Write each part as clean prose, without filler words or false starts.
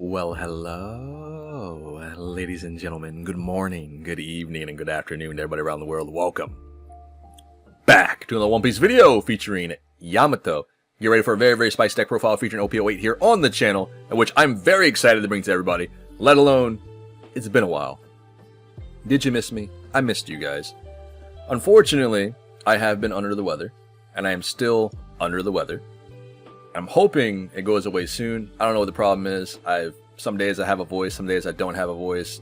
Well, hello, ladies and gentlemen. Good morning, good evening, and good afternoon to everybody around the world. Welcome back to another One Piece video featuring Yamato. Get ready for a very spicy deck profile featuring OP08 here on the channel, in which I'm very excited to bring to everybody, let alone, it's been a while. Did you miss me? I missed you guys. Unfortunately, I have been under the weather, and I am still under the weather. I'm hoping it goes away soon. I don't know what the problem is. Some days I have a voice, some days I don't have a voice.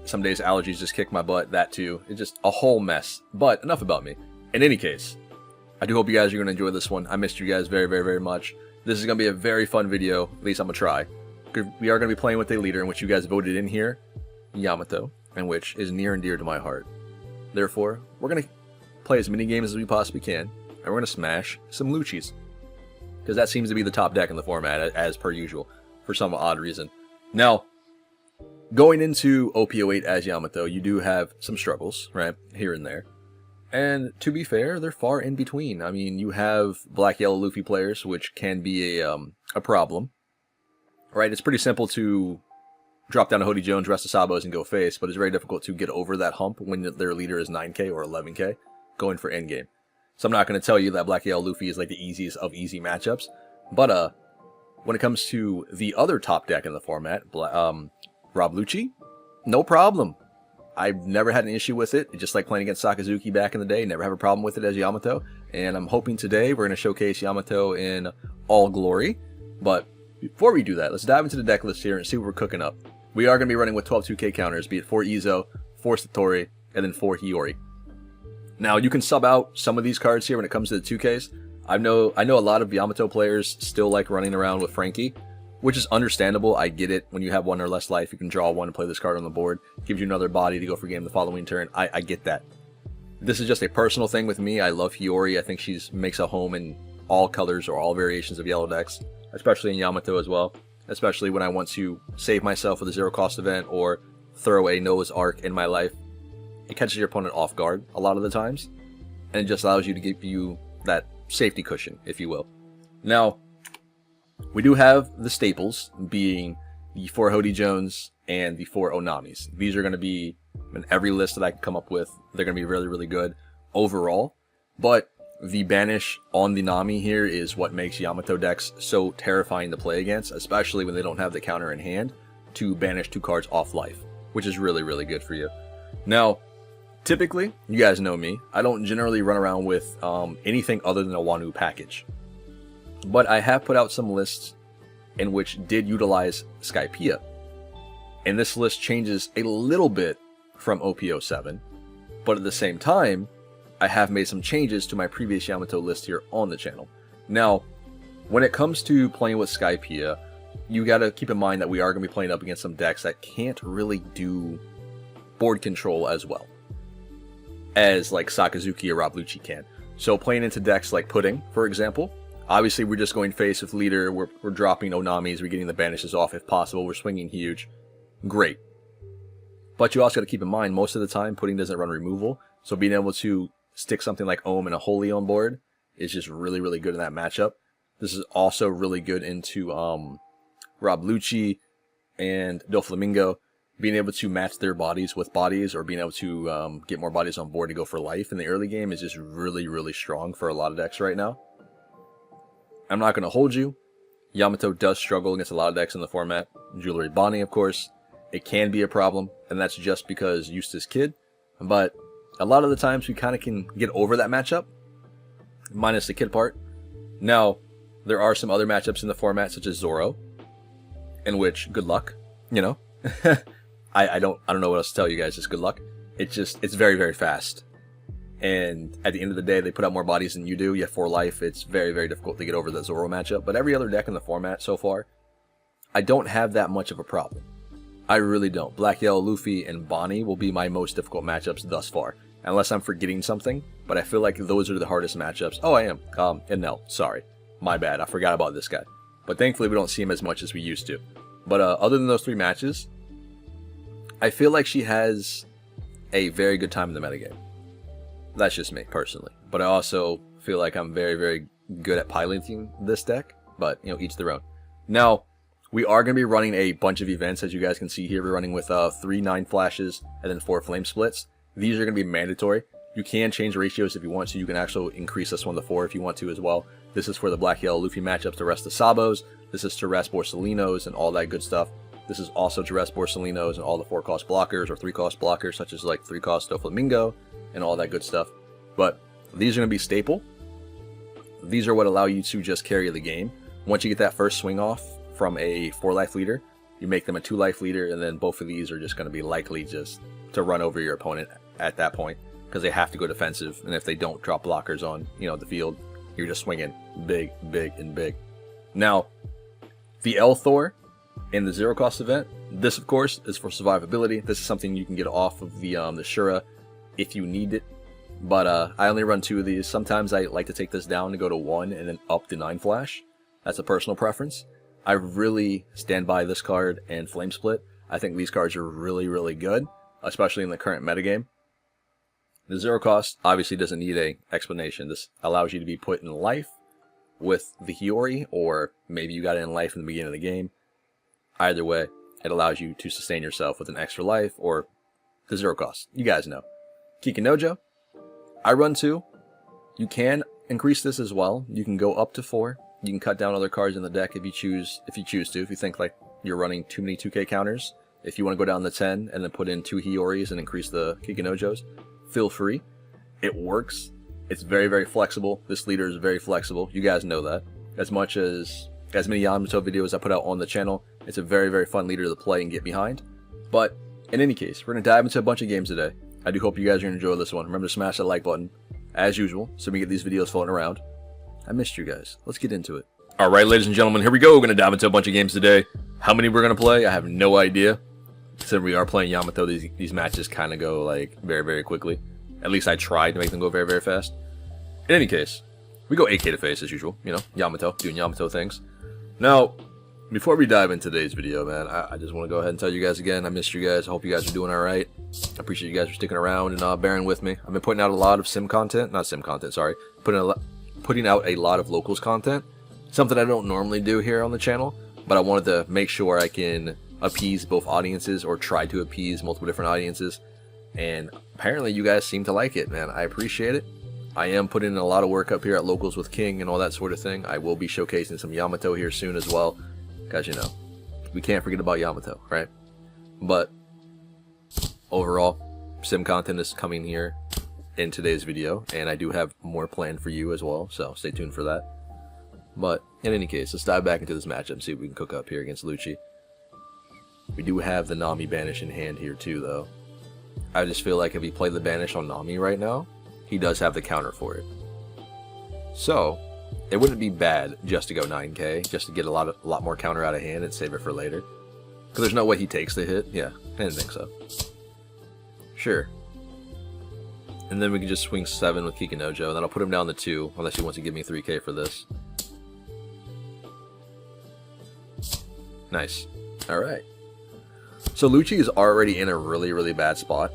Some days allergies just kick my butt, that too. It's just a whole mess. But enough about me. In any case, I do hope you guys are going to enjoy this one. I missed you guys very much. This is going to be a very fun video. At least I'm going to try. We are going to be playing with a leader in which you guys voted in here, Yamato, and which is near and dear to my heart. Therefore, we're going to play as many games as we possibly can, and we're going to smash some luccis. Because that seems to be the top deck in the format, as per usual, for some odd reason. Now, going into OP08 as Yamato, you do have some struggles, right, here and there. And to be fair, they're far in between. I mean, you have black-yellow Luffy players, which can be a problem. Right, it's pretty simple to drop down a Hody Jones, rest of Sabos, and go face, but it's very difficult to get over that hump when their leader is 9k or 11k, going for endgame. So I'm not going to tell you that Black Yellow Luffy is like the easiest of easy matchups. But when it comes to the other top deck in the format, Rob Lucci, no problem. I've never had an issue with it. Just like playing against Sakazuki back in the day, never have a problem with it as Yamato. And I'm hoping today we're going to showcase Yamato in all glory. But before we do that, let's dive into the deck list here and see what we're cooking up. We are going to be running with 12 2K counters, be it 4 Izo, 4 Satori, and then 4 Hiyori. Now, you can sub out some of these cards here when it comes to the 2Ks. I know a lot of Yamato players still like running around with Frankie, which is understandable. I get it. When you have 1 or less life, you can draw 1 and play this card on the board. Gives you another body to go for game the following turn. I get that. This is just a personal thing with me. I love Hiyori. I think she makes a home in all colors or all variations of yellow decks, especially in Yamato as well. Especially when I want to save myself with a zero-cost event or throw a Noah's Ark in my life. It catches your opponent off guard a lot of the times, and it just allows you to give you that safety cushion, if you will. Now, we do have the staples, being the 4 Hody Jones and the 4 Onamis. These are going to be in every list that I can come up with. They're going to be really good overall, but the banish on the Nami here is what makes Yamato decks so terrifying to play against, especially when they don't have the counter in hand to banish 2 cards off life, which is really good for you. Now, typically, you guys know me, I don't generally run around with anything other than a Wanu package. But I have put out some lists in which did utilize Skypea. And this list changes a little bit from OP07, but at the same time, I have made some changes to my previous Yamato list here on the channel. Now, when it comes to playing with Skypea, you gotta keep in mind that we are going to be playing up against some decks that can't really do board control as well as like Sakazuki or Rob Lucci can. So playing into decks like Pudding, for example, obviously we're just going face with leader, we're dropping Onamis, we're getting the banishes off if possible, we're swinging huge. Great. But you also got to keep in mind, most of the time Pudding doesn't run removal, so being able to stick something like Ohm and a Holy on board is just really good in that matchup. This is also really good into Rob Lucci and Doflamingo. Being able to match their bodies with bodies, or being able to get more bodies on board to go for life in the early game is just really strong for a lot of decks right now. I'm not going to hold you. Yamato does struggle against a lot of decks in the format. Jewelry Bonnie, of course. It can be a problem, and that's just because Eustace Kid. But a lot of the times we kind of can get over that matchup, minus the Kid part. Now, there are some other matchups in the format, such as Zoro, in which, good luck, you know. I don't know what else to tell you guys, just good luck. It's very fast. And at the end of the day, they put out more bodies than you do. You have 4 life. It's very difficult to get over the Zoro matchup. But every other deck in the format so far, I don't have that much of a problem. I really don't. Black, Yellow, Luffy, and Bonnie will be my most difficult matchups thus far. Unless I'm forgetting something. But I feel like those are the hardest matchups. Oh, I am. And no, sorry. My bad. I forgot about this guy. But thankfully, we don't see him as much as we used to. But other than those 3 matches, I feel like she has a very good time in the metagame. That's just me, personally. But I also feel like I'm very good at piloting this deck. But, you know, each their own. Now, We are going to be running a bunch of events, as you guys can see here. We're running with 3 9 flashes and then 4 flame splits. These are going to be mandatory. You can change ratios if you want to. You can actually increase this one to 4 if you want to as well. This is for the Black-Yellow Luffy matchups to rest the Sabos. This is to rest Borsalinos and all that good stuff. This is also to rest Borsalinos and all the 4-cost blockers or 3-cost blockers, such as like 3-cost Doflamingo and all that good stuff. But these are going to be staple. These are what allow you to just carry the game. Once you get that first swing off from a 4-life leader, you make them a 2-life leader, and then both of these are just going to be likely just to run over your opponent at that point, because they have to go defensive, and if they don't drop blockers on, the field, you're just swinging big, big, and big. Now, the L Thor in the 0-cost event, this of course is for survivability. This is something you can get off of the Shura if you need it. But I only run 2 of these. Sometimes I like to take this down to go to 1 and then up to 9 flash. That's a personal preference. I really stand by this card and Flame Split. I think these cards are really, really good, especially in the current metagame. The 0-cost obviously doesn't need an explanation. This allows you to be put in life with the Hiyori, or maybe you got it in life in the beginning of the game. Either way, it allows you to sustain yourself with an extra life, or the 0-cost. You guys know. Kikinojo, I run 2. You can increase this as well. You can go up to 4. You can cut down other cards in the deck if you choose to. If you think like you're running too many 2K counters. If you want to go down to 10 and then put in 2 Hiyoris and increase the Kikinojos, feel free. It works. It's very, very flexible. This leader is very flexible. You guys know that. As many Yamato videos I put out on the channel, it's a very, very fun leader to play and get behind. But in any case, we're going to dive into a bunch of games today. I do hope you guys are going to enjoy this one. Remember to smash that like button, as usual, so we get these videos floating around. I missed you guys. Let's get into it. Alright, ladies and gentlemen, here we go. We're going to dive into a bunch of games today. How many we're going to play, I have no idea. Since we are playing Yamato, these matches kind of go like very, very quickly. At least I tried to make them go very, very fast. In any case, we go 8K to face as usual. Yamato, doing Yamato things. Now, before we dive into today's video, man, I just want to go ahead and tell you guys again, I missed you guys. I hope you guys are doing alright. I appreciate you guys for sticking around and bearing with me. I've been putting out a lot of putting out a lot of locals content. Something I don't normally do here on the channel, but I wanted to make sure I can appease both audiences, or try to appease multiple different audiences. And apparently you guys seem to like it, man. I appreciate it. I am putting in a lot of work up here at Locals with King and all that sort of thing. I will be showcasing some Yamato here soon as well, because we can't forget about Yamato, right? But overall, sim content is coming here in today's video, and I do have more planned for you as well, so stay tuned for that. But in any case, let's dive back into this matchup and see what we can cook up here against Lucci. We do have the Nami Banish in hand here too, though. I just feel like if he played the Banish on Nami right now, he does have the counter for it. So it wouldn't be bad just to go 9K, just to get a lot more counter out of hand and save it for later. Because there's no way he takes the hit. Yeah, I didn't think so. Sure. And then we can just swing 7 with Kikinojo, and then I'll put him down to 2, unless he wants to give me 3K for this. Nice. Alright. So Lucci is already in a really, really bad spot.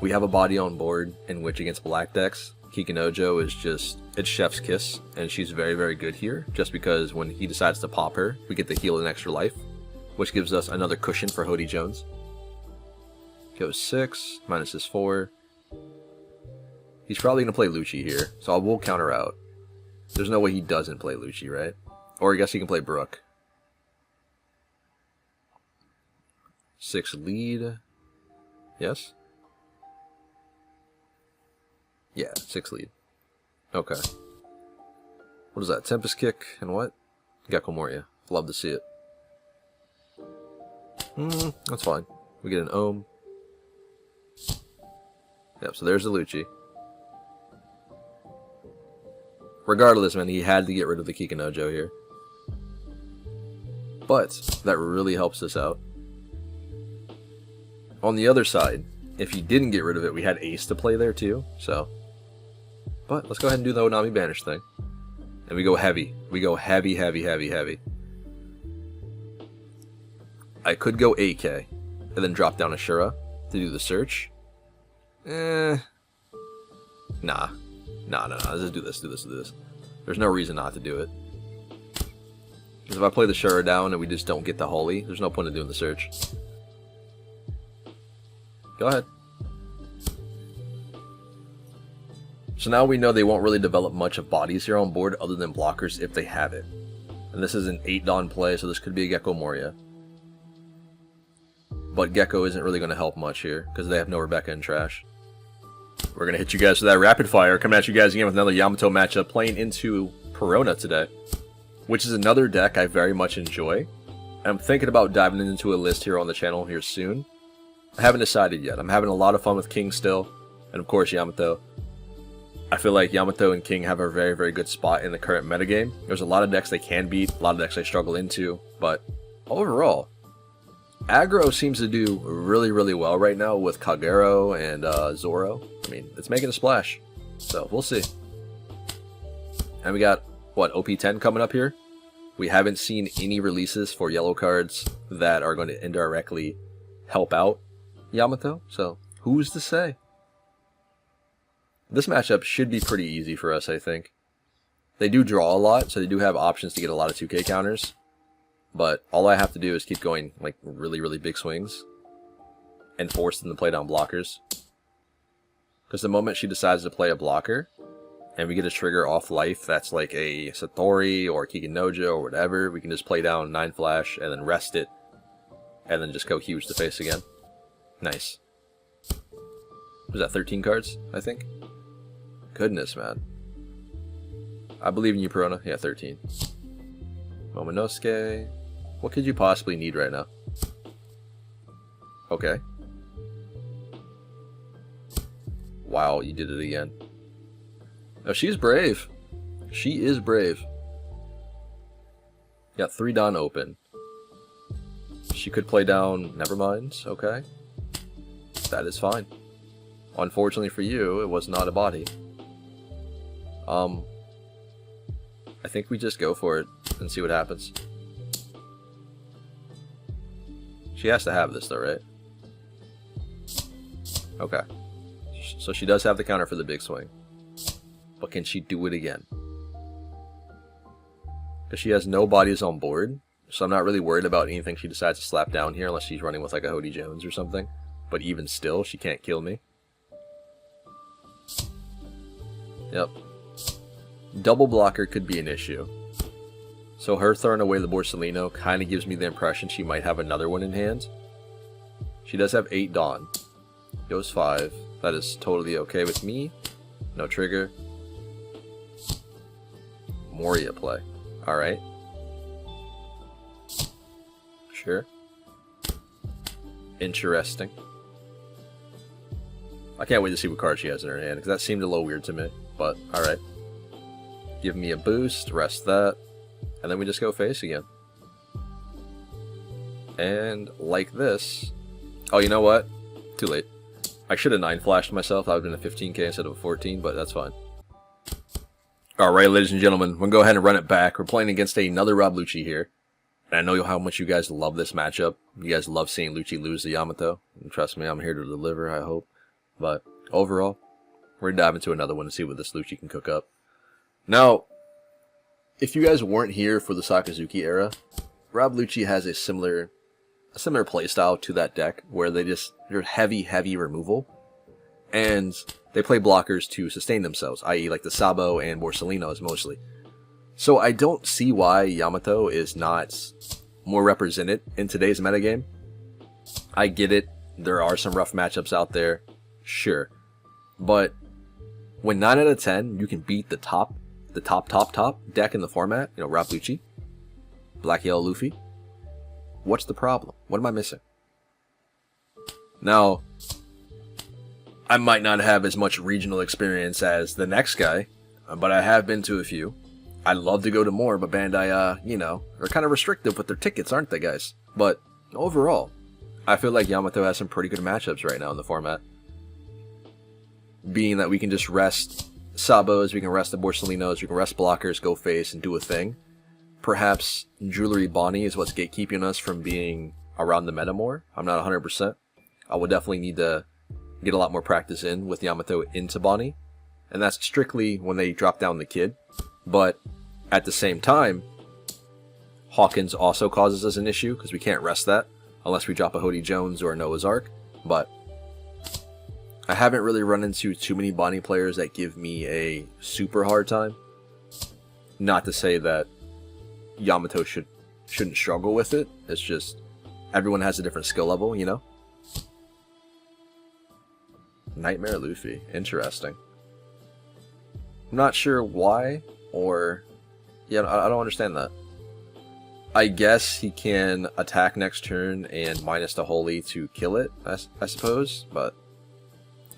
We have a body on board in which against black decks, Kikinojo is just, it's chef's kiss, and she's very, very good here, just because when he decides to pop her, we get to heal an extra life, which gives us another cushion for Hody Jones. Goes 6, minus his 4. He's probably going to play Lucci here, so I will counter out. There's no way he doesn't play Lucci, right? Or I guess he can play Brook. 6 lead. Yes? Yeah, 6 lead. Okay. What is that? Tempest Kick and what? Gecko Moria. Love to see it. That's fine. We get an Ohm. Yep, so there's the Lucci. Regardless, man, he had to get rid of the Kikinojo here. But that really helps us out. On the other side, if he didn't get rid of it, we had Ace to play there too, so. But let's go ahead and do the Onami Banish thing. And we go heavy. We go heavy, heavy, heavy, heavy. I could go 8K and then drop down Ashura to do the search. Nah. Let's just do this. There's no reason not to do it. Because if I play the Shura down and we just don't get the Holy, there's no point in doing the search. Go ahead. So now we know they won't really develop much of bodies here on board other than blockers if they have it. And this is an 8 Dawn play, so this could be a Gecko Moria. But Gecko isn't really going to help much here, because they have no Rebecca and Trash. We're going to hit you guys with that rapid fire, coming at you guys again with another Yamato matchup, playing into Perona today. Which is another deck I very much enjoy. I'm thinking about diving into a list here on the channel here soon. I haven't decided yet. I'm having a lot of fun with King still, and of course Yamato. I feel like Yamato and King have a very, very good spot in the current metagame. There's a lot of decks they can beat, a lot of decks they struggle into, but overall, aggro seems to do really, really well right now with Kagero and Zoro. I mean, it's making a splash, so we'll see. And we got, what, OP10 coming up here? We haven't seen any releases for yellow cards that are going to indirectly help out Yamato, so who's to say? This matchup should be pretty easy for us, I think. They do draw a lot, so they do have options to get a lot of 2K counters. But all I have to do is keep going like really, really big swings and force them to play down blockers. Because the moment she decides to play a blocker, and we get a trigger off life that's like a Satori or Kikinojo or whatever, we can just play down 9 flash and then rest it, and then just go huge to face again. Nice. Was that 13 cards, I think? Goodness, man. I believe in you, Perona. Yeah, 13. Momonosuke. What could you possibly need right now? Okay. Wow, you did it again. Oh, she's brave. She is brave. Got 3 Dawn open. She could play down Neverminds. Okay. That is fine. Unfortunately for you, it was not a body. I think we just go for it and see what happens. She has to have this though, right? Okay. So she does have the counter for the big swing. But can she do it again? Because she has no bodies on board, so I'm not really worried about anything she decides to slap down here unless she's running with like a Hody Jones or something. But even still, she can't kill me. Yep. Double blocker could be an issue. So her throwing away the Borsellino kind of gives me the impression she might have another one in hand. She does have 8 Dawn. Goes 5. That is totally okay with me. No trigger. Moria play. Alright. Sure. Interesting. I can't wait to see what card she has in her hand, because that seemed a little weird to me. But, alright. Give me a boost, rest that, and then we just go face again. And like this... Oh, you know what? Too late. I should have 9 flashed myself. That would have been a 15k instead of a 14, but that's fine. Alright, ladies and gentlemen, we're going to go ahead and run it back. We're playing against another Rob Lucci here. And I know how much you guys love this matchup. You guys love seeing Lucci lose to Yamato. And trust me, I'm here to deliver, I hope. But overall, we're going to dive into another one to see what this Lucci can cook up. Now, if you guys weren't here for the Sakazuki era, Rob Lucci has a similar playstyle to that deck, where they're heavy removal, and they play blockers to sustain themselves, i.e. like the Sabo and Borsellino's mostly. So I don't see why Yamato is not more represented in today's metagame. I get it, there are some rough matchups out there, sure, but when 9 out of 10 you can beat the top deck in the format, you know, Rob Lucci, Black Yellow Luffy, what's the problem? What am I missing? Now, I might not have as much regional experience as the next guy, but I have been to a few. I'd love to go to more, but Bandai, you know, are kind of restrictive with their tickets, aren't they, guys? But overall, I feel like Yamato has some pretty good matchups right now in the format. Being that we can just rest Sabos, we can rest the Borsellinos, we can rest blockers, go face, and do a thing. Perhaps Jewelry Bonnie is what's gatekeeping us from being around the meta more. I'm not 100%. I will definitely need to get a lot more practice in with Yamato into Bonnie. And that's strictly when they drop down the kid. But at the same time, Hawkins also causes us an issue because we can't rest that unless we drop a Hody Jones or a Noah's Ark. But I haven't really run into too many Bonnie players that give me a super hard time. Not to say that Yamato shouldn't struggle with it. It's just everyone has a different skill level, you know? Nightmare Luffy. Interesting. I'm not sure why, or... yeah, I don't understand that. I guess he can attack next turn and minus the Holy to kill it, I suppose, but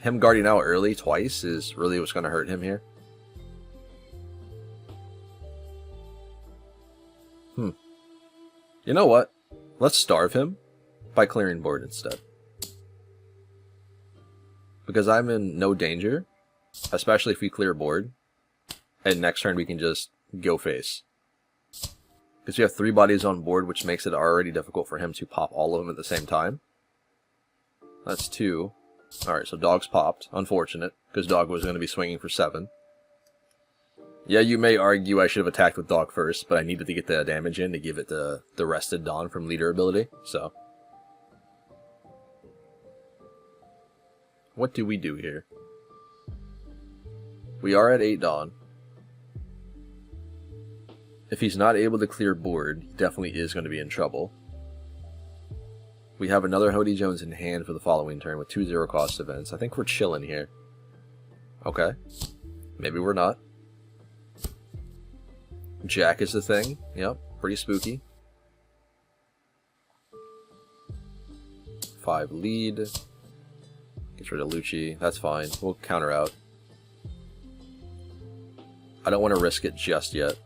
him guarding out early twice is really what's going to hurt him here. You know what? Let's starve him by clearing board instead. Because I'm in no danger, especially if we clear board, and next turn we can just go face. Because we have 3 bodies on board, which makes it already difficult for him to pop all of them at the same time. That's 2. Alright, so Dog's popped. Unfortunate, because Dog was going to be swinging for 7. Yeah, you may argue I should have attacked with Dog first, but I needed to get the damage in to give it the rested Dawn from leader ability, so... what do we do here? We are at 8 Dawn. If he's not able to clear board, he definitely is going to be in trouble. We have another Hody Jones in hand for the following turn with 2 zero-cost events. I think we're chilling here. Okay. Maybe we're not. Jack is the thing. Yep, pretty spooky. 5 lead. Gets rid of Lucci. That's fine. We'll counter out. I don't want to risk it just yet,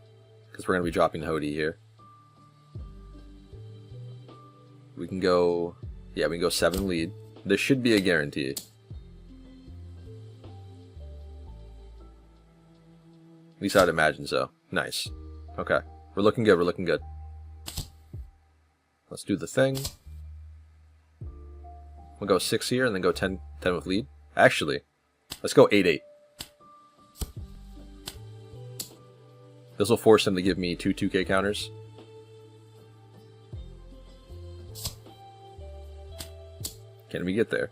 because we're going to be dropping Hody here. We can go... yeah, we can go 7 lead. This should be a guarantee. At least I'd imagine so. Nice. Okay. We're looking good, we're looking good. Let's do the thing. We'll go 6 here and then go 10 with lead. Actually, let's go 8-8. This will force him to give me 2 2K counters. Can we get there?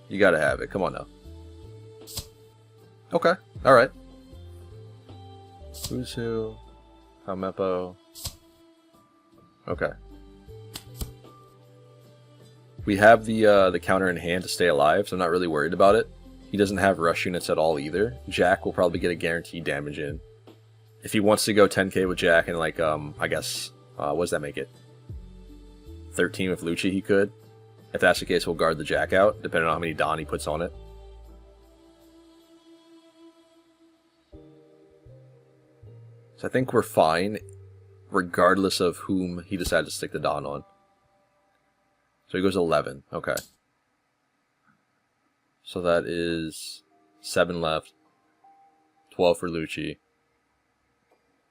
You gotta have it. Come on now. Okay. Alright. Who's who? Hamepo. Okay. We have the counter in hand to stay alive, so I'm not really worried about it. He doesn't have rush units at all either. Jack will probably get a guaranteed damage in. If he wants to go 10k with Jack and like, I guess, what does that make it? 13 with Lucci he could. If that's the case, we'll guard the Jack out, depending on how many Dawn he puts on it. So I think we're fine, regardless of whom he decided to stick the Dawn on. So he goes 11. Okay. So that is 7 left. 12 for Lucci.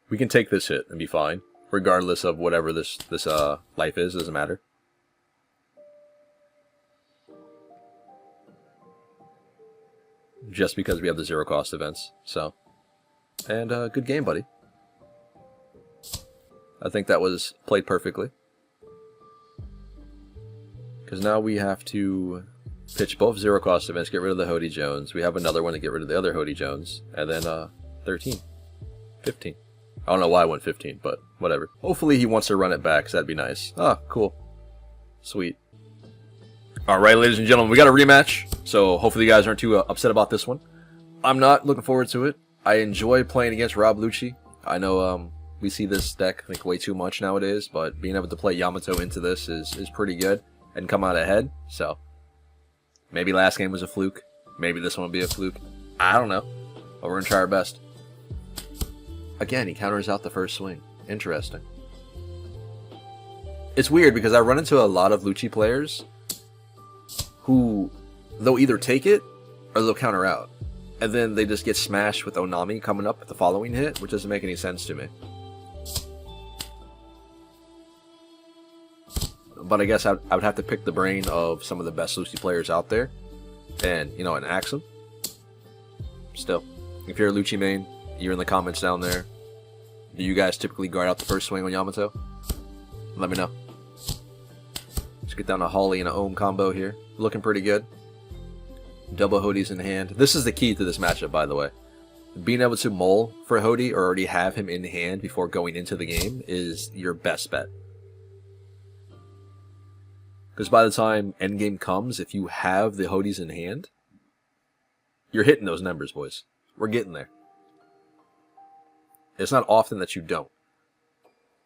We can take this hit and be fine, regardless of whatever this life is. Doesn't matter. Just because we have the zero cost events. So, and good game, buddy. I think that was played perfectly. Because now we have to pitch both zero cost events, get rid of the Hody Jones. We have another one to get rid of the other Hody Jones. And then 13. 15. I don't know why I went 15, but whatever. Hopefully he wants to run it back, because that'd be nice. Ah, cool. Sweet. Alright, ladies and gentlemen, we got a rematch. So hopefully you guys aren't too upset about this one. I'm not looking forward to it. I enjoy playing against Rob Lucci. I know we see this deck like way too much nowadays, but being able to play Yamato into this is pretty good and come out ahead. So maybe last game was a fluke. Maybe this one will be a fluke. I don't know. But we're going to try our best. Again, he counters out the first swing. Interesting. It's weird because I run into a lot of Lucci players who they'll either take it or they'll counter out. And then they just get smashed with Onami coming up with the following hit, which doesn't make any sense to me. But I guess I would have to pick the brain of some of the best Lucci players out there. And, you know, and axe them. Still, if you're a Lucci main, You're in the comments down there. Do you guys typically guard out the first swing on Yamato? Let me know. Let's get down a Holly and an Ohm combo here. Looking pretty good. Double Hodies in hand. This is the key to this matchup, by the way. Being able to mull for Hody or already have him in hand before going into the game is your best bet. Because by the time endgame comes, if you have the Hodies in hand, you're hitting those numbers, boys. We're getting there. It's not often that you don't.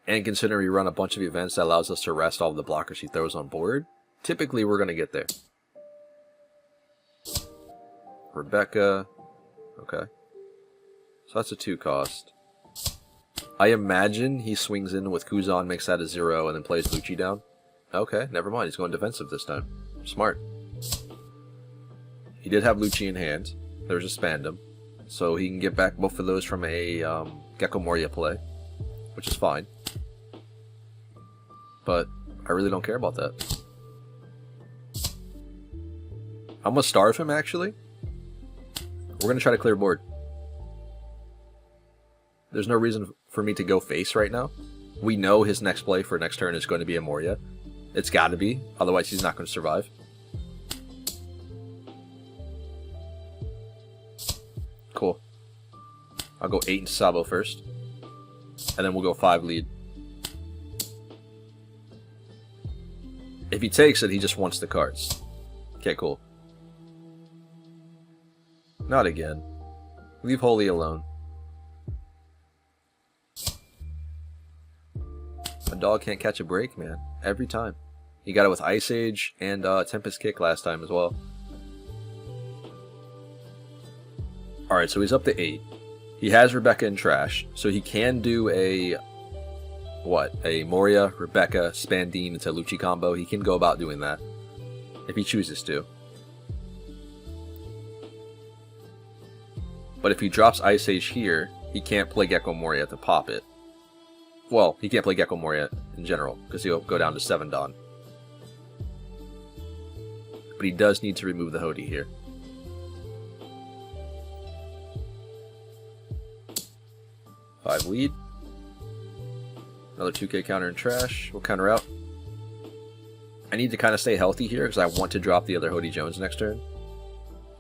And considering we run a bunch of events that allows us to rest all of the blockers he throws on board, typically we're going to get there. Rebecca. Okay. So that's a 2 cost. I imagine he swings in with Kuzan, makes that a 0, and then plays Lucci down. Okay, never mind. He's going defensive this time. Smart. He did have Lucci in hand. There's a Spandam. So he can get back both of those from a Gecko Moria play, which is fine. But I really don't care about that. I'm going to starve him, actually. We're going to try to clear board. There's no reason for me to go face right now. We know his next play for next turn is going to be a Moria. It's got to be, otherwise he's not going to survive. Cool. I'll go 8 into Sabo first. And then we'll go 5 lead. If he takes it, he just wants the cards. Okay, cool. Not again. Leave Holy alone. A dog can't catch a break, man. Every time. He got it with Ice Age and Tempest Kick last time as well. Alright, so he's up to 8. He has Rebecca in trash, so he can do a... what? A Moria, Rebecca, Spandine into Lucci combo. He can go about doing that. If he chooses to. But if he drops Ice Age here, he can't play Gecko Moria to pop it. Well, he can't play Gecko Moria in general, because he'll go down to 7 Dawn. But he does need to remove the Hody here. Five lead. Another 2k counter in trash. We'll counter out. I need to kind of stay healthy here, because I want to drop the other Hody Jones next turn.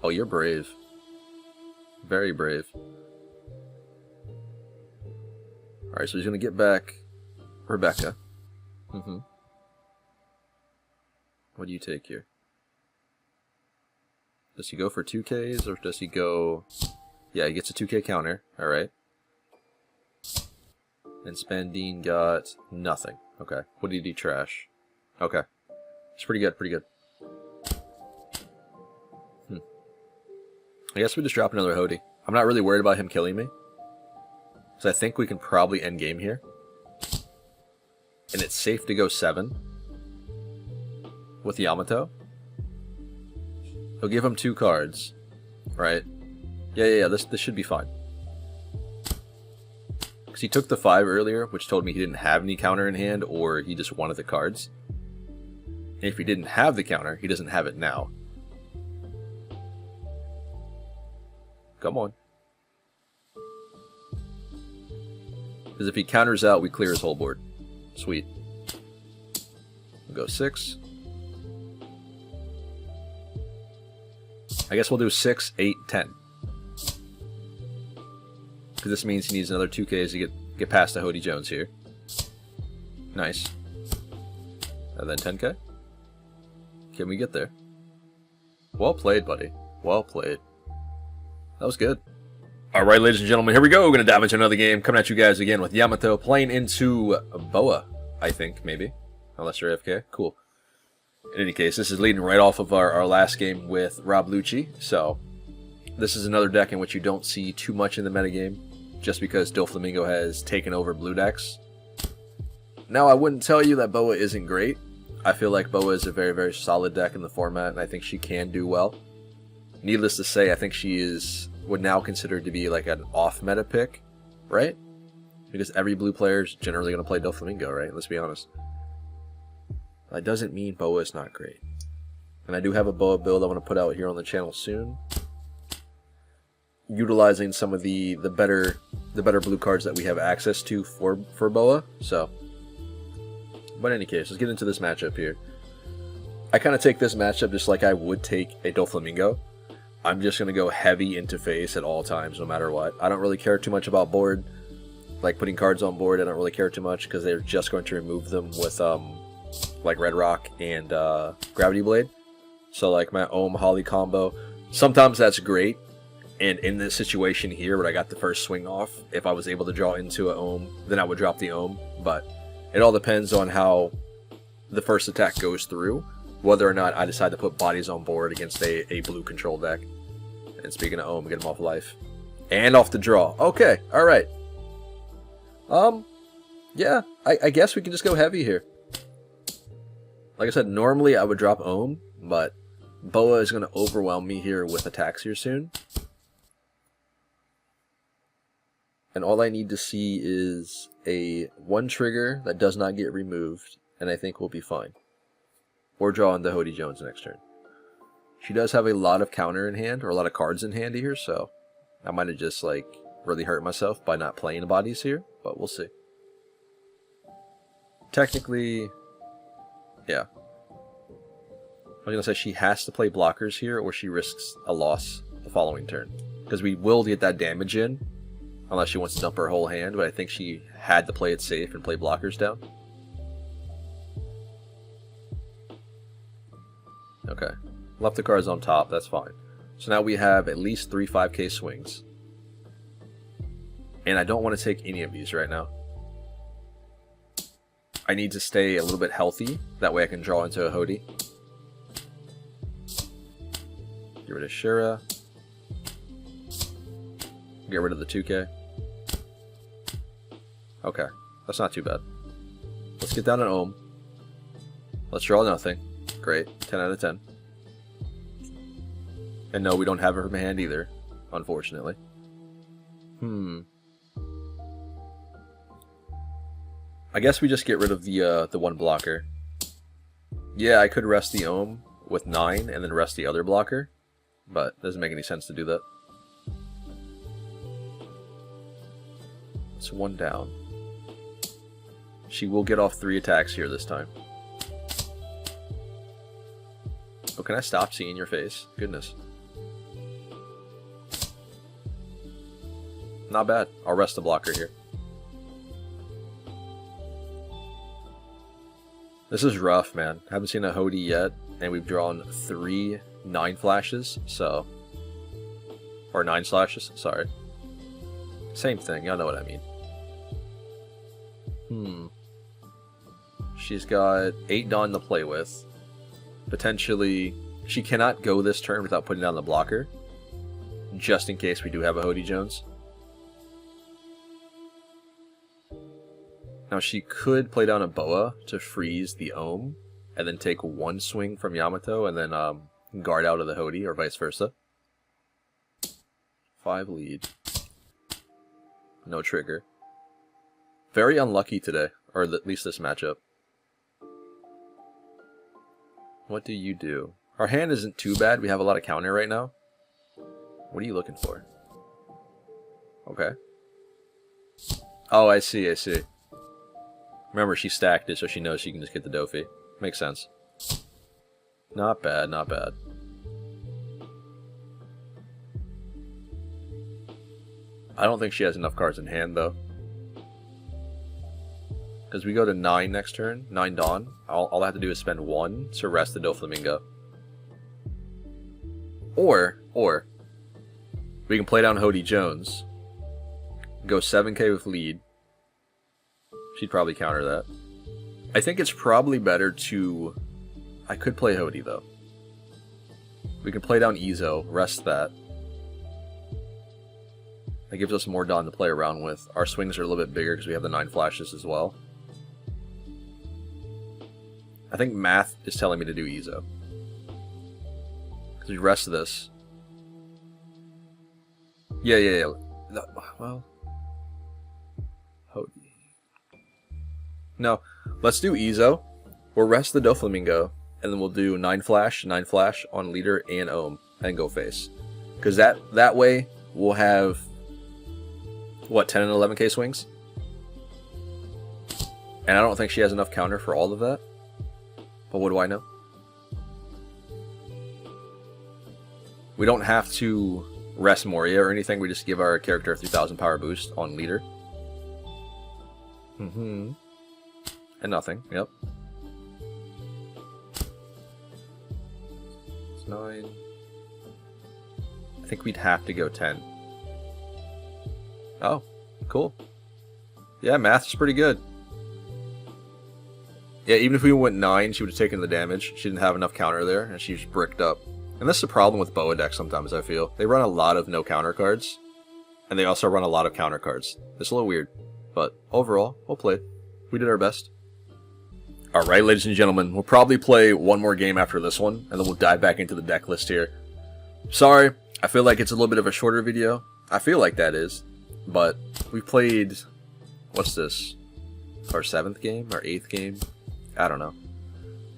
Oh, you're brave. Very brave. Alright, so he's going to get back Rebecca. What do you take here? Does he go for 2Ks, or does he go... Yeah, he gets a 2K counter. Alright. And Spandine got nothing. Okay. What did he trash? Okay. It's pretty good, pretty good. I guess we just drop another Hody. I'm not really worried about him killing me. So I think we can probably end game here. And it's safe to go 7. With Yamato. He'll give him 2 cards. Right? Yeah, this should be fine. Because he took the 5 earlier, which told me he didn't have any counter in hand, or he just wanted the cards. And if he didn't have the counter, he doesn't have it now. Come on. Because if he counters out, we clear his whole board. Sweet. We'll go 6. I guess we'll do 6, 8, 10. Because this means he needs another 2Ks to get past the Hody Jones here. Nice. And then 10K? Can we get there? Well played, buddy. Well played. That was good. Alright, ladies and gentlemen, here we go. We're going to dive into another game. Coming at you guys again with Yamato playing into Boa, I think, maybe. Unless you're AFK. Cool. In any case, this is leading right off of our last game with Rob Lucci. So, this is another deck in which you don't see too much in the metagame, just because Doflamingo has taken over blue decks. Now, I wouldn't tell you that Boa isn't great. I feel like Boa is a very, very solid deck in the format, and I think she can do well. Needless to say, I think she would now considered to be like an off-meta pick, right? Because every blue player is generally going to play Doflamingo, right? Let's be honest. That doesn't mean Boa is not great. And I do have a Boa build I want to put out here on the channel soon. utilizing some of the better blue cards that we have access to for Boa. So, but in any case, let's get into this matchup here. I kind of take this matchup just like I would take a Doflamingo. I'm just going to go heavy into face at all times, no matter what. I don't really care too much about board. Like, putting cards on board, I don't really care too much, because they're just going to remove them with, like, Red Rock and Gravity Blade. So, like, my Ohm Holly combo, sometimes that's great. And in this situation here, where I got the first swing off, if I was able to draw into an Ohm, then I would drop the Ohm. But it all depends on how the first attack goes through, whether or not I decide to put bodies on board against a blue control deck. And speaking of Ohm, get him off life. And off the draw. Okay, alright. Yeah, I guess we can just go heavy here. Like I said, normally I would drop Ohm, but Boa is going to overwhelm me here with attacks here soon. And all I need to see is a 1 trigger that does not get removed, and I think we'll be fine. Or draw into Hody Jones next turn. She does have a lot of counter in hand, or a lot of cards in hand here, so I might have just, like, really hurt myself by not playing the bodies here, but we'll see. Technically, yeah. I was going to say she has to play blockers here, or she risks a loss the following turn. Because we will get that damage in, unless she wants to dump her whole hand, but I think she had to play it safe and play blockers down. Okay. Left the cards on top, that's fine. So now we have at least 3 5K swings. And I don't want to take any of these right now. I need to stay a little bit healthy, that way I can draw into a Hody. Get rid of Shura. Get rid of the 2K. Okay, that's not too bad. Let's get down an Ohm. Let's draw nothing. Great, 10 out of 10. And no, we don't have her from hand either, unfortunately. I guess we just get rid of the 1 blocker. Yeah, I could rest the Ohm with 9 and then rest the other blocker, but it doesn't make any sense to do that. It's 1 down. She will get off 3 attacks here this time. Oh, can I stop seeing your face? Goodness. Not bad. I'll rest the blocker here. This is rough, man. Haven't seen a Hody yet, and we've drawn 3 9 flashes, so... Or 9 slashes, sorry. Same thing, y'all know what I mean. She's got 8 Dawn to play with. Potentially, she cannot go this turn without putting down the blocker, just in case we do have a Hody Jones. Now she could play down a Boa to freeze the Ohm, and then take 1 swing from Yamato, and then guard out of the Hody, or vice versa. 5 lead. No trigger. Very unlucky today, or at least this matchup. What do you do? Our hand isn't too bad. We have a lot of counter right now. What are you looking for? Okay. Oh, I see, I see. Remember, she stacked it, so she knows she can just get the Dofi. Makes sense. Not bad, not bad. I don't think she has enough cards in hand, though. Because we go to 9 next turn, 9 Dawn. All I have to do is spend 1 to rest the Doflamingo. Or, we can play down Hody Jones, go 7K with lead. She'd probably counter that. I think it's probably better to... I could play Hody, though. We can play down Izo, rest that. That gives us more Dawn to play around with. Our swings are a little bit bigger because we have the 9 flashes as well. I think math is telling me to do Izo. Because we rest this. Yeah. No, well... Hody. No, let's do Izo. We'll rest the Doflamingo, and then we'll do 9 flash on leader and Ohm, and go face. Because that way, we'll have, what, 10 and 11k swings? And I don't think she has enough counter for all of that. But what do I know? We don't have to rest Moria or anything. We just give our character a 3000 power boost on leader. And nothing. Yep. It's 9. I think we'd have to go 10. Oh, cool. Yeah, math is pretty good. Yeah, even if we went 9, she would have taken the damage. She didn't have enough counter there, and she was bricked up. And that's the problem with Boa decks sometimes, I feel. They run a lot of no counter cards, and they also run a lot of counter cards. It's a little weird, but overall, well played. We did our best. Alright, ladies and gentlemen, we'll probably play one more game after this one, and then we'll dive back into the deck list here. Sorry, I feel like it's a little bit of a shorter video. I feel like that is, but we played, what's this, our 7th game, our 8th game? I don't know.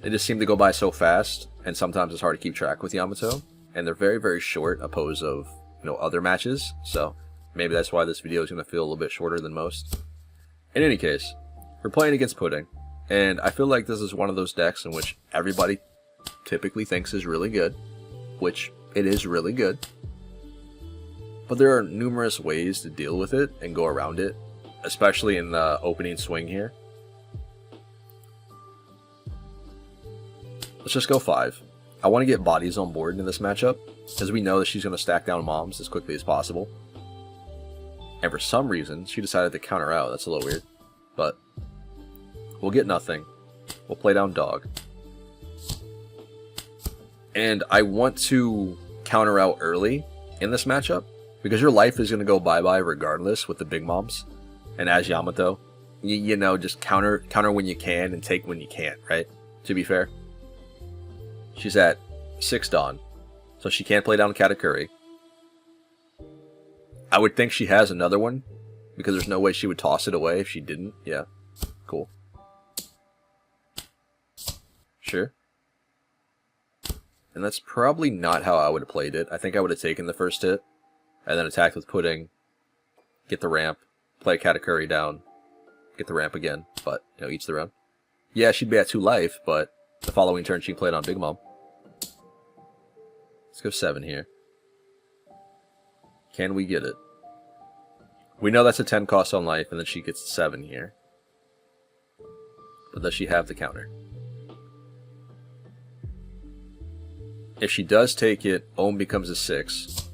They just seem to go by so fast, and sometimes it's hard to keep track with Yamato, and they're very, very short opposed of, you know, other matches, so maybe that's why this video is going to feel a little bit shorter than most. In any case, we're playing against Pudding, and I feel like this is one of those decks in which everybody typically thinks is really good, which it is really good, but there are numerous ways to deal with it and go around it, especially in the opening swing here. Let's just go 5. I want to get bodies on board in this matchup, because we know that she's going to stack down moms as quickly as possible. And for some reason, she decided to counter out. That's a little weird. But we'll get nothing. We'll play down dog. And I want to counter out early in this matchup, because your life is going to go bye-bye regardless with the big moms. And as Yamato, you know, just counter when you can and take when you can't, right? To be fair. She's at 6 Dawn, so she can't play down Katakuri. I would think she has another one, because there's no way she would toss it away if she didn't. Yeah, cool. Sure. And that's probably not how I would have played it. I think I would have taken the first hit, and then attacked with Pudding, get the ramp, play Katakuri down, get the ramp again, but, you know, each the round. Yeah, she'd be at 2 life, but the following turn she played on Big Mom. Let's go 7 here. Can we get it? We know that's a 10 cost on life, and then she gets 7 here. But does she have the counter? If she does take it, Ohm becomes a 6.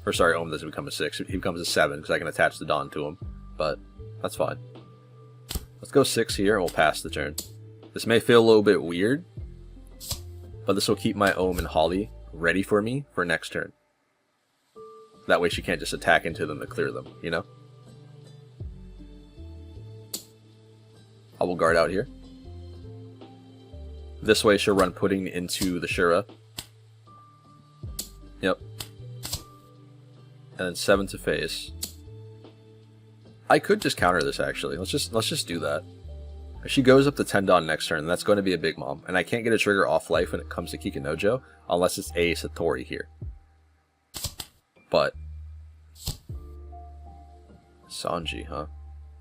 Or sorry, Ohm doesn't become a 6. He becomes a 7, because I can attach the Dawn to him. But that's fine. Let's go 6 here, and we'll pass the turn. This may feel a little bit weird, but this will keep my Ohm and Holly ready for me for next turn. That way she can't just attack into them to clear them, you know? I will guard out here. This way she'll run Pudding into the Shura. Yep. And then 7 to face. I could just counter this actually. Let's just do that. If she goes up to 10 Dawn next turn, that's going to be a Big Mom. And I can't get a trigger off life when it comes to Kikinojo, unless it's a Satori here. But Sanji, huh?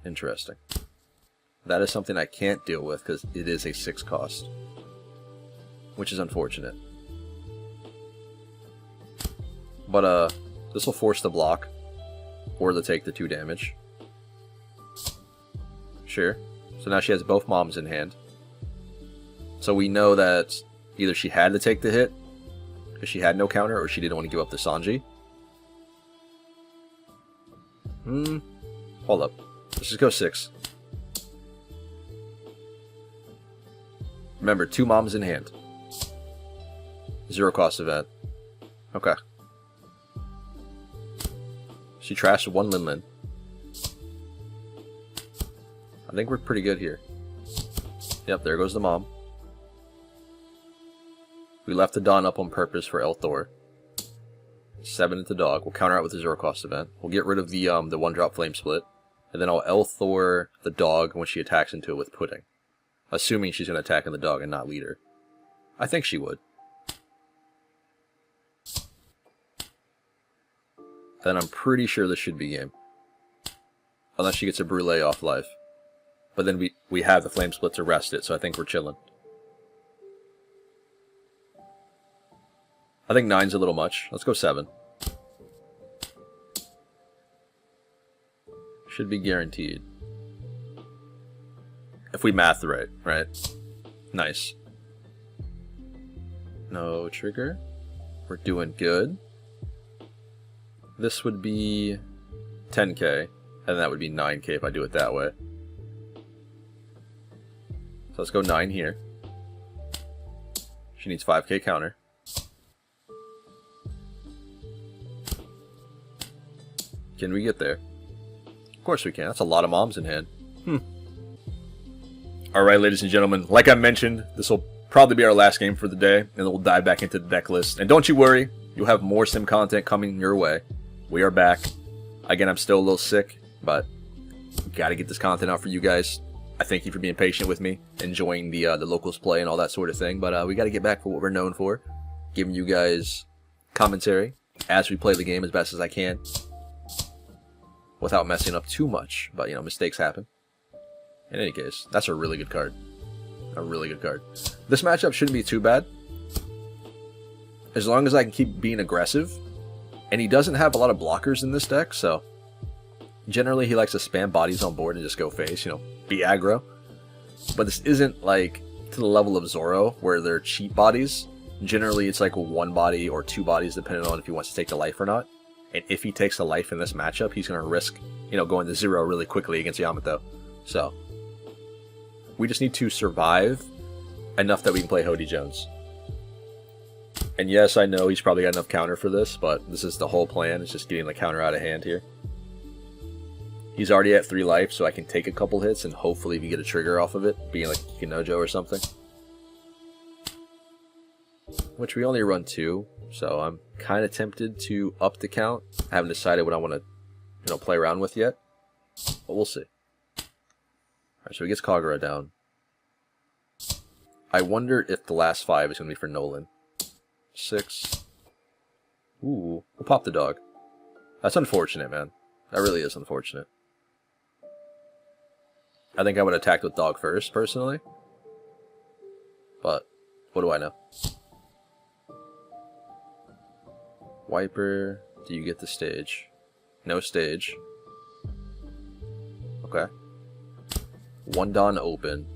Interesting. That is something I can't deal with because it is a 6 cost. Which is unfortunate. But this will force the block. Or to take the 2 damage. Sure. So now she has both moms in hand. So we know that either she had to take the hit, because she had no counter, or she didn't want to give up the Sanji. Hold up. Let's just go 6. Remember, 2 moms in hand. 0 cost event. Okay. She trashed 1 Lin Lin. I think we're pretty good here. Yep, there goes the mom. We left the Dawn up on purpose for El Thor. 7 into dog. We'll counter out with the 0 cost event. We'll get rid of the 1-drop flame split. And then I'll El Thor the dog when she attacks into it with Pudding. Assuming she's going to attack in the dog and not lead her. I think she would. then I'm pretty sure this should be game. Unless she gets a Brûlée off life. But then we have the Flame Split to rest it, so I think we're chilling. I think 9's a little much. Let's go 7. Should be guaranteed. If we math right, right? Nice. No trigger. We're doing good. This would be 10k, and that would be 9k if I do it that way. So let's go 9 here. She needs 5k counter. Can we get there? Of course we can. That's a lot of moms in hand. Alright, ladies and gentlemen, like I mentioned, this will probably be our last game for the day, and then we'll dive back into the deck list. And don't you worry, you'll have more sim content coming your way. We are back. Again, I'm still a little sick, but gotta get this content out for you guys. I thank you for being patient with me, enjoying the locals play and all that sort of thing. But we gotta get back for what we're known for, giving you guys commentary as we play the game as best as I can, without messing up too much. But you know, mistakes happen. In any case, that's a really good card. A really good card. This matchup shouldn't be too bad, as long as I can keep being aggressive. And he doesn't have a lot of blockers in this deck, so generally he likes to spam bodies on board and just go face, you know, be aggro. But this isn't like to the level of Zoro, where they're cheap bodies. Generally it's like 1 body or 2 bodies, depending on if he wants to take the life or not. And if he takes the life in this matchup, he's going to risk, you know, going to 0 really quickly against Yamato. So we just need to survive enough that we can play Hody Jones. And yes, I know he's probably got enough counter for this, but this is the whole plan. It's just getting the counter out of hand here. He's already at 3 life, so I can take a couple hits and hopefully we get a trigger off of it, being like Kinojo or something. Which we only run 2, so I'm kind of tempted to up the count. I haven't decided what I want to, you know, play around with yet, but we'll see. Alright, so he gets Kagura down. I wonder if the last 5 is going to be for Nolan. 6. Ooh, we'll pop the dog. That's unfortunate, man. That really is unfortunate. I think I would attack with dog first, personally. But, what do I know? Wiper, do you get the stage? No stage. Okay. 1 Dawn open.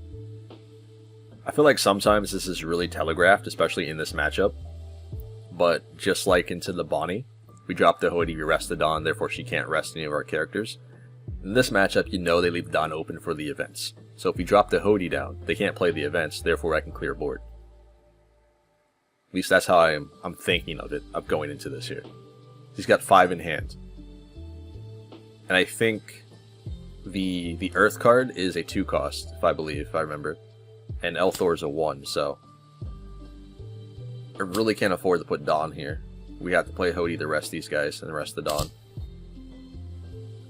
I feel like sometimes this is really telegraphed, especially in this matchup. But just like into the Bonnie, we drop the Hody, we rest the Dawn, therefore she can't rest any of our characters. In this matchup, you know they leave Dawn open for the events. So if we drop the Hody down, they can't play the events, therefore I can clear board. At least that's how I'm thinking of it, of going into this here. He's got 5 in hand. And I think the Earth card is a 2 cost, if I remember. And Elthor is a 1, so I really can't afford to put Dawn here. We have to play Hody to rest these guys and the rest of the Dawn.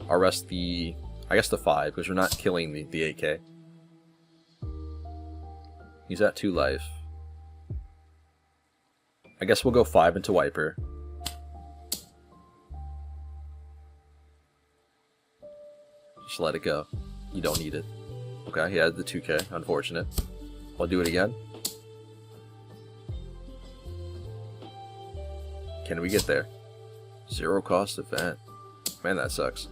I'll rest the, I guess the 5, because we're not killing the 8k. He's at 2 life. I guess we'll go 5 into Wiper. Just let it go. You don't need it. Okay, he had the 2k. Unfortunate. I'll do it again. Can we get there? 0 cost event. Man, that sucks.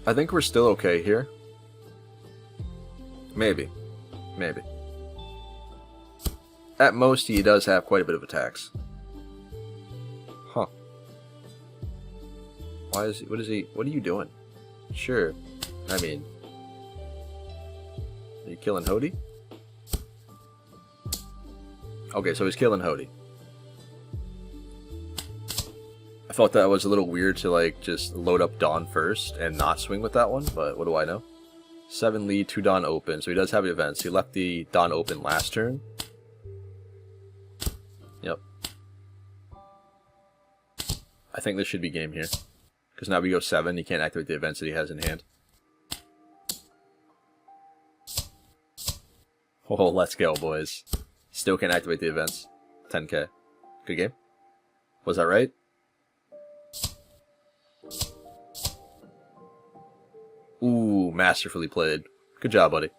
I think we're still okay here. Maybe. Maybe. At most, he does have quite a bit of attacks. Huh. Why is he... What are you doing? Sure. I mean... Are you killing Hody? Okay, so he's killing Hody. I felt that was a little weird to, like, just load up Dawn first and not swing with that one, but what do I know? 7 lead, 2 Dawn open, so he does have events. He left the Dawn open last turn. Yep. I think this should be game here. Because now we go 7, he can't activate the events that he has in hand. Oh, let's go, boys. Still can't activate the events. 10k. Good game. Was that right? Ooh, masterfully played. Good job, buddy.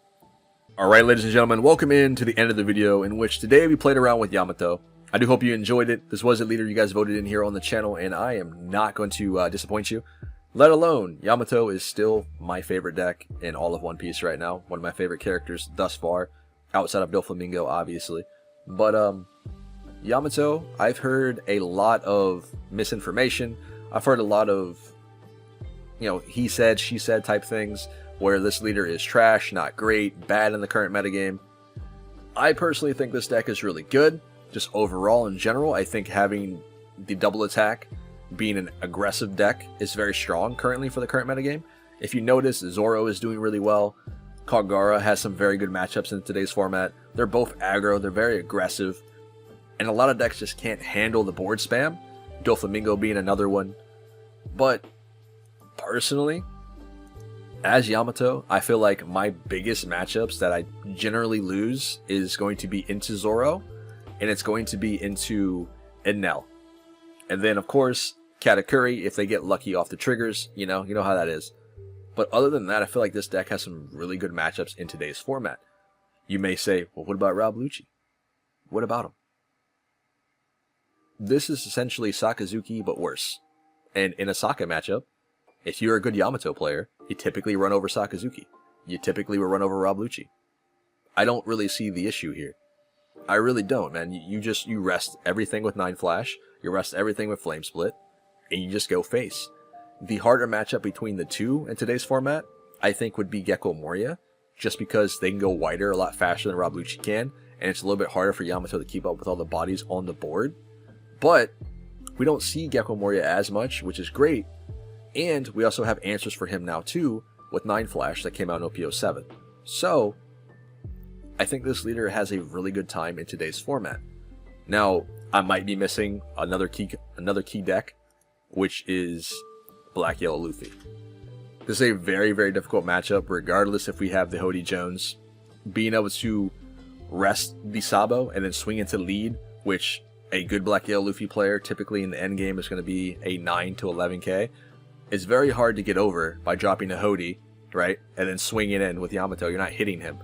Alright, ladies and gentlemen, welcome in to the end of the video, in which today we played around with Yamato. I do hope you enjoyed it. This was a leader you guys voted in here on the channel, and I am not going to disappoint you. Let alone, Yamato is still my favorite deck in all of One Piece right now. One of my favorite characters thus far, outside of Doflamingo, obviously. But, Yamato, I've heard a lot of misinformation. I've heard a lot of, you know, he said, she said type things, where this leader is trash, not great, bad in the current metagame. I personally think this deck is really good. Just overall, in general, I think having the double attack being an aggressive deck is very strong currently for the current metagame. If you notice, Zoro is doing really well. Kagura has some very good matchups in today's format. They're both aggro, they're very aggressive, and a lot of decks just can't handle the board spam, Doflamingo being another one. But personally, as Yamato, I feel like my biggest matchups that I generally lose is going to be into Zoro, and it's going to be into Enel. And then, of course, Katakuri, if they get lucky off the triggers, you know how that is. But other than that, I feel like this deck has some really good matchups in today's format. You may say, well, what about Rob Lucci? What about him? This is essentially Sakazuki, but worse. And in a Saka matchup, if you're a good Yamato player, you typically run over Sakazuki. You typically will run over Rob Lucci. I don't really see the issue here. I really don't, man. You rest everything with 9 Flash, you rest everything with Flame Split, and you just go face. The harder matchup between the two in today's format, I think, would be Gecko Moria, just because they can go wider a lot faster than Rob Lucci can, and it's a little bit harder for Yamato to keep up with all the bodies on the board. But we don't see Gecko Moria as much, which is great. And we also have answers for him now too, with 9 Flash that came out in OP07. So, I think this leader has a really good time in today's format. Now, I might be missing another key deck, which is Black Yellow Luffy. This is a very, very difficult matchup, regardless if we have the Hody Jones. Being able to rest the Sabo and then swing into lead, which a good Black Yellow Luffy player typically in the end game is going to be a 9 to 11k. It's very hard to get over by dropping a Hody, right? And then swinging in with Yamato. You're not hitting him.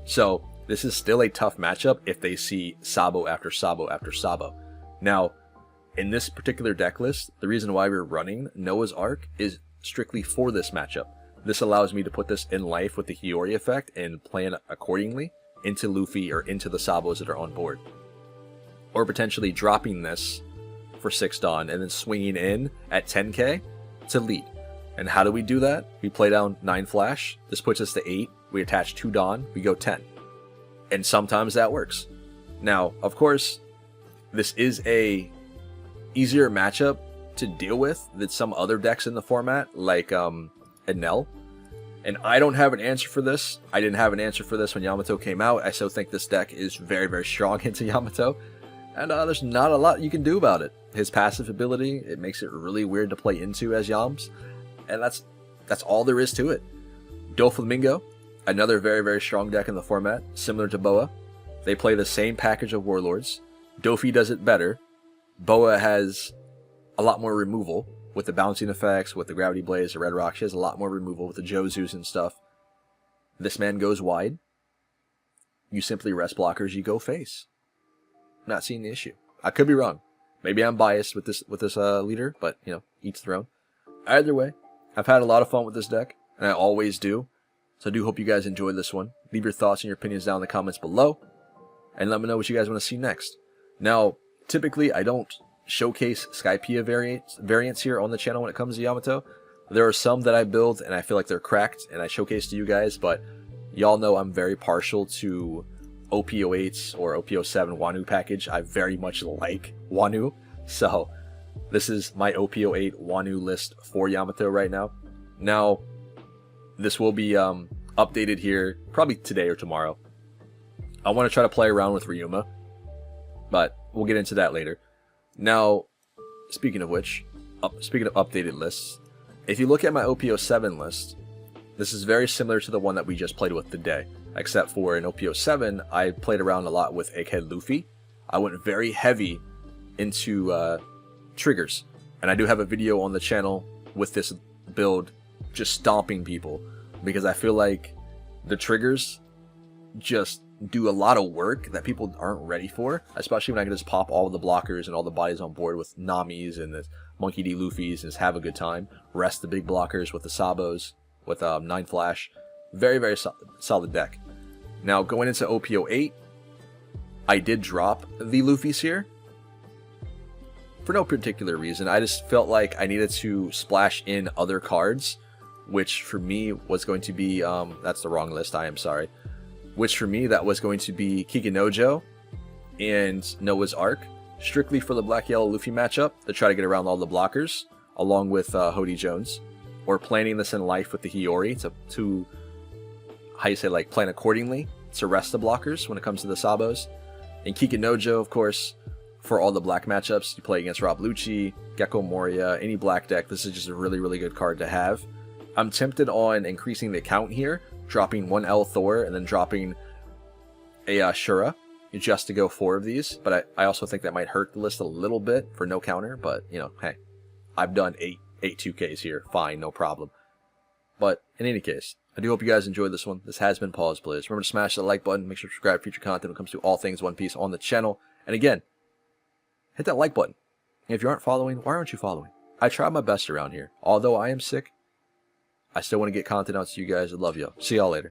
So, this is still a tough matchup if they see Sabo after Sabo after Sabo. Now, in this particular deck list, the reason why we're running Noah's Ark is strictly for this matchup. This allows me to put this in life with the Hiyori effect and plan accordingly into Luffy or into the Sabos that are on board. Or potentially dropping this for 6 Dawn and then swinging in at 10k to lead. And how do we do that? We play down 9 Flash. This puts us to 8. We attach 2 Dawn. We go 10. And sometimes that works. Now, of course, this is a easier matchup to deal with than some other decks in the format, like Enel. And I don't have an answer for this. I didn't have an answer for this when Yamato came out. I still think this deck is very, very strong into Yamato. And there's not a lot you can do about it. His passive ability, it makes it really weird to play into as Yams. And that's all there is to it. Doflamingo, another very, very strong deck in the format, similar to Boa. They play the same package of Warlords. Dofi does it better. Boa has a lot more removal with the bouncing effects, with the Gravity Blaze, the Red Rock. She has a lot more removal with the Jozus and stuff. This man goes wide. You simply rest blockers, you go face. Not seeing the issue. I could be wrong. Maybe I'm biased with this leader, but you know, each their own. Either way, I've had a lot of fun with this deck, and I always do. So I do hope you guys enjoyed this one. Leave your thoughts and your opinions down in the comments below, and let me know what you guys want to see next. Now, typically I don't showcase Skypea variants here on the channel when it comes to Yamato. There are some that I build and I feel like they're cracked and I showcase to you guys, but y'all know I'm very partial to OP08s or OP07 Wanu package. I very much like Wanu, so this is my OP08 Wanu list for Yamato right now. Now, this will be updated here probably today or tomorrow. I want to try to play around with Ryuma, but we'll get into that later. Now, speaking of which, speaking of updated lists, if you look at my OP07 list, this is very similar to the one that we just played with today, except for in OP07, I played around a lot with Egghead Luffy. I went very heavy into triggers. And I do have a video on the channel with this build just stomping people, because I feel like the triggers just do a lot of work that people aren't ready for, especially when I can just pop all of the blockers and all the bodies on board with Namis and the Monkey D. Luffy's and just have a good time. Rest the big blockers with the Sabos, with 9 Flash. Very, very solid deck. Now, going into OP08, I did drop the Luffy's here for no particular reason. I just felt like I needed to splash in other cards, which for me was going to be, that's the wrong list, I am sorry. Which for me, that was going to be Kikinojo and Noah's Ark, strictly for the Black-Yellow Luffy matchup, to try to get around all the blockers, along with Hody Jones. Or planning this in life with the Hiyori to how you say, like, plan accordingly to rest the blockers when it comes to the Sabos. And Kikinojo, of course, for all the black matchups. You play against Rob Lucci, Gecko Moria, any black deck, this is just a really, really good card to have. I'm tempted on increasing the count here, dropping 1 L Thor and then dropping a Shura just to go 4 of these. But I also think that might hurt the list a little bit for no counter. But, you know, hey, I've done 8 2Ks here. Fine, no problem. But in any case, I do hope you guys enjoyed this one. This has been Pawseplays. Remember to smash that like button. Make sure to subscribe for future content when it comes to all things One Piece on the channel. And again, hit that like button. And if you aren't following, why aren't you following? I try my best around here. Although I am sick, I still want to get content out to you guys. I love y'all. See y'all later.